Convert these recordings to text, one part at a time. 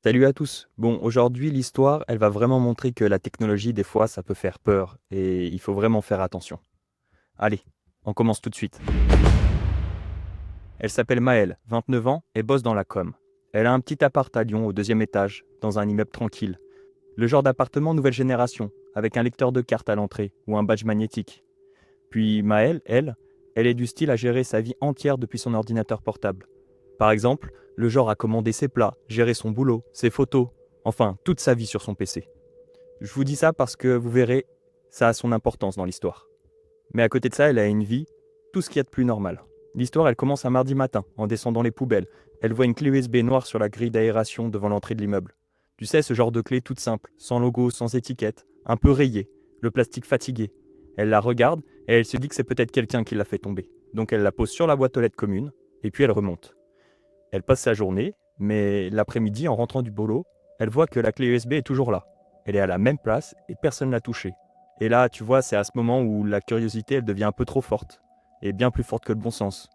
Salut à tous. Bon, aujourd'hui, l'histoire, elle va vraiment montrer que la technologie, des fois, ça peut faire peur et il faut vraiment faire attention. Allez, on commence tout de suite. Elle s'appelle Maëlle, 29 ans, et bosse dans la com. Elle a un petit appart à Lyon, au deuxième étage, dans un immeuble tranquille. Le genre d'appartement nouvelle génération, avec un lecteur de cartes à l'entrée ou un badge magnétique. Puis Maëlle, elle est du style à gérer sa vie entière depuis son ordinateur portable. Par exemple, le genre à commander ses plats, gérer son boulot, ses photos, enfin, toute sa vie sur son PC. Je vous dis ça parce que vous verrez, ça a son importance dans l'histoire. Mais à côté de ça, elle a une vie, tout ce qu'il y a de plus normal. L'histoire, elle commence un mardi matin, en descendant les poubelles. Elle voit une clé USB noire sur la grille d'aération devant l'entrée de l'immeuble. Tu sais, ce genre de clé toute simple, sans logo, sans étiquette, un peu rayée, le plastique fatigué. Elle la regarde et elle se dit que c'est peut-être quelqu'un qui l'a fait tomber. Donc elle la pose sur la boîte aux lettres commune et puis elle remonte. Elle passe sa journée, mais l'après-midi, en rentrant du boulot, elle voit que la clé USB est toujours là. Elle est à la même place et personne ne l'a touchée. Et là, tu vois, c'est à ce moment où la curiosité, elle devient un peu trop forte. Et bien plus forte que le bon sens.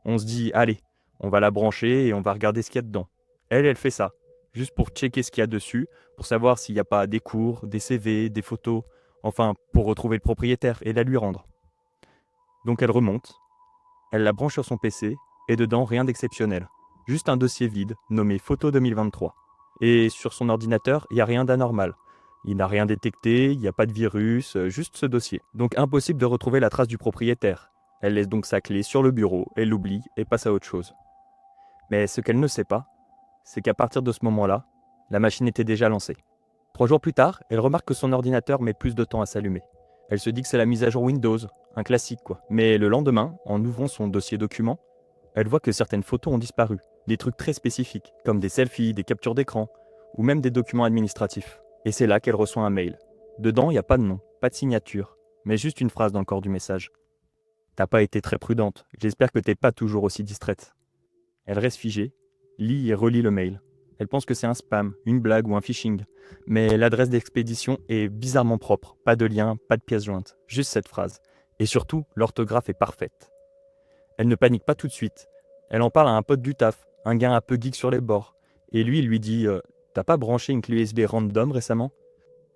On se dit, allez, on va la brancher et on va regarder ce qu'il y a dedans. Elle fait ça. Juste pour checker ce qu'il y a dessus, pour savoir s'il n'y a pas des cours, des CV, des photos, enfin, pour retrouver le propriétaire et la lui rendre. Donc elle remonte, elle la branche sur son PC, et dedans, rien d'exceptionnel. Juste un dossier vide, nommé Photo 2023. Et sur son ordinateur, il n'y a rien d'anormal. Il n'a rien détecté, il n'y a pas de virus, juste ce dossier. Donc impossible de retrouver la trace du propriétaire. Elle laisse donc sa clé sur le bureau, elle l'oublie et passe à autre chose. Mais ce qu'elle ne sait pas, c'est qu'à partir de ce moment-là, la machine était déjà lancée. 3 jours plus tard, elle remarque que son ordinateur met plus de temps à s'allumer. Elle se dit que c'est la mise à jour Windows, un classique quoi. Mais le lendemain, en ouvrant son dossier document, elle voit que certaines photos ont disparu. Des trucs très spécifiques, comme des selfies, des captures d'écran, ou même des documents administratifs. Et c'est là qu'elle reçoit un mail. Dedans, il n'y a pas de nom, pas de signature, mais juste une phrase dans le corps du message. T'as pas été très prudente, j'espère que t'es pas toujours aussi distraite. Elle reste figée, lit et relit le mail. Elle pense que c'est un spam, une blague ou un phishing. Mais l'adresse d'expédition est bizarrement propre. Pas de lien, pas de pièce jointe. Juste cette phrase. Et surtout, l'orthographe est parfaite. Elle ne panique pas tout de suite. Elle en parle à un pote du taf, un gars un peu geek sur les bords. Et lui, il lui dit T'as pas branché une clé USB random récemment?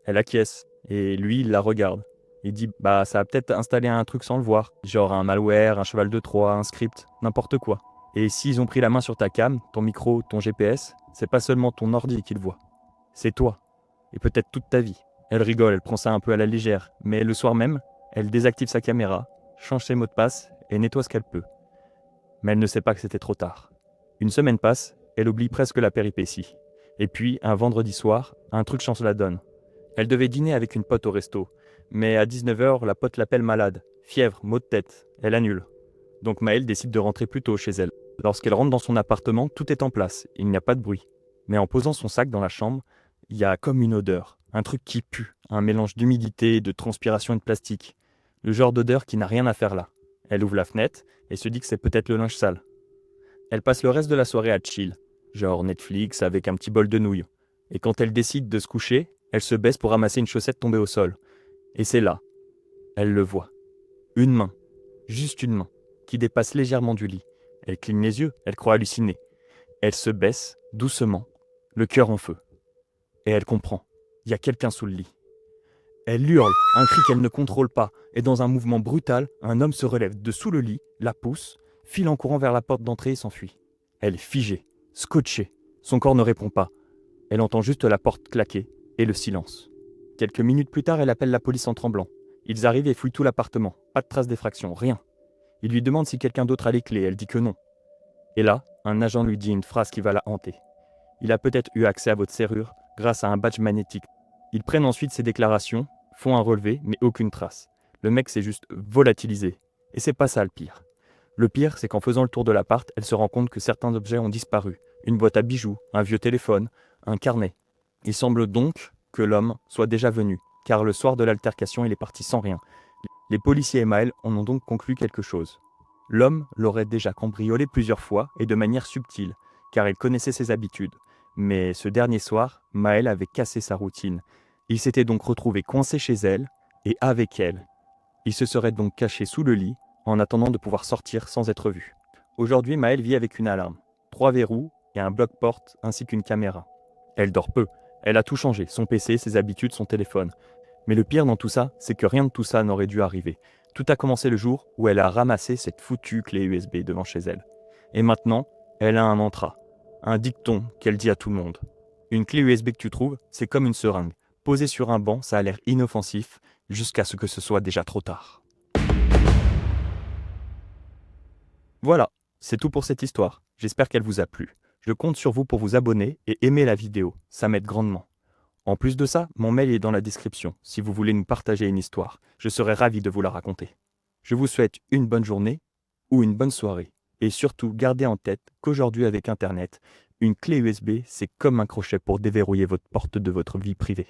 Elle acquiesce. Et lui, il la regarde. Il dit Bah, ça a peut-être installé un truc sans le voir. Genre un malware, un cheval de Troie, un script, n'importe quoi. Et s'ils ont pris la main sur ta cam, ton micro, ton GPS, c'est pas seulement ton ordi qu'ils voient. C'est toi. Et peut-être toute ta vie. Elle rigole, elle prend ça un peu à la légère. Mais le soir même, elle désactive sa caméra, change ses mots de passe et nettoie ce qu'elle peut. Mais elle ne sait pas que c'était trop tard. Une semaine passe, elle oublie presque la péripétie. Et puis, un vendredi soir, un truc change la donne. Elle devait dîner avec une pote au resto. Mais à 19h, la pote l'appelle malade. Fièvre, maux de tête. Elle annule. Donc Maëlle décide de rentrer plus tôt chez elle. Lorsqu'elle rentre dans son appartement, tout est en place. Il n'y a pas de bruit. Mais en posant son sac dans la chambre, il y a comme une odeur. Un truc qui pue. Un mélange d'humidité, de transpiration et de plastique. Le genre d'odeur qui n'a rien à faire là. Elle ouvre la fenêtre et se dit que c'est peut-être le linge sale. Elle passe le reste de la soirée à chill, genre Netflix avec un petit bol de nouilles. Et quand elle décide de se coucher, elle se baisse pour ramasser une chaussette tombée au sol. Et c'est là, elle le voit. Une main, juste une main, qui dépasse légèrement du lit. Elle cligne les yeux, elle croit halluciner. Elle se baisse, doucement, le cœur en feu. Et elle comprend, il y a quelqu'un sous le lit. Elle hurle, un cri qu'elle ne contrôle pas, et dans un mouvement brutal, un homme se relève de sous le lit, la pousse, file en courant vers la porte d'entrée et s'enfuit. Elle est figée, scotchée. Son corps ne répond pas. Elle entend juste la porte claquer et le silence. Quelques minutes plus tard, elle appelle la police en tremblant. Ils arrivent et fouillent tout l'appartement. Pas de traces d'effraction, rien. Ils lui demandent si quelqu'un d'autre a les clés. Elle dit que non. Et là, un agent lui dit une phrase qui va la hanter. Il a peut-être eu accès à votre serrure grâce à un badge magnétique. Ils prennent ensuite ses déclarations, font un relevé, mais aucune trace. Le mec s'est juste volatilisé. Et c'est pas ça le pire. Le pire, c'est qu'en faisant le tour de l'appart, elle se rend compte que certains objets ont disparu. Une boîte à bijoux, un vieux téléphone, un carnet. Il semble donc que l'homme soit déjà venu, car le soir de l'altercation, il est parti sans rien. Les policiers et Maëlle en ont donc conclu quelque chose. L'homme l'aurait déjà cambriolé plusieurs fois et de manière subtile, car il connaissait ses habitudes. Mais ce dernier soir, Maëlle avait cassé sa routine. Il s'était donc retrouvé coincé chez elle et avec elle. Il se serait donc caché sous le lit en attendant de pouvoir sortir sans être vu. Aujourd'hui, Maëlle vit avec une alarme, 3 verrous et un bloc-porte ainsi qu'une caméra. Elle dort peu. Elle a tout changé, son PC, ses habitudes, son téléphone. Mais le pire dans tout ça, c'est que rien de tout ça n'aurait dû arriver. Tout a commencé le jour où elle a ramassé cette foutue clé USB devant chez elle. Et maintenant, elle a un mantra, un dicton qu'elle dit à tout le monde. Une clé USB que tu trouves, c'est comme une seringue. Posée sur un banc, ça a l'air inoffensif, jusqu'à ce que ce soit déjà trop tard. Voilà, c'est tout pour cette histoire. J'espère qu'elle vous a plu. Je compte sur vous pour vous abonner et aimer la vidéo, ça m'aide grandement. En plus de ça, mon mail est dans la description, si vous voulez nous partager une histoire. Je serai ravi de vous la raconter. Je vous souhaite une bonne journée ou une bonne soirée. Et surtout, gardez en tête qu'aujourd'hui avec Internet, une clé USB, c'est comme un crochet pour déverrouiller votre porte de votre vie privée.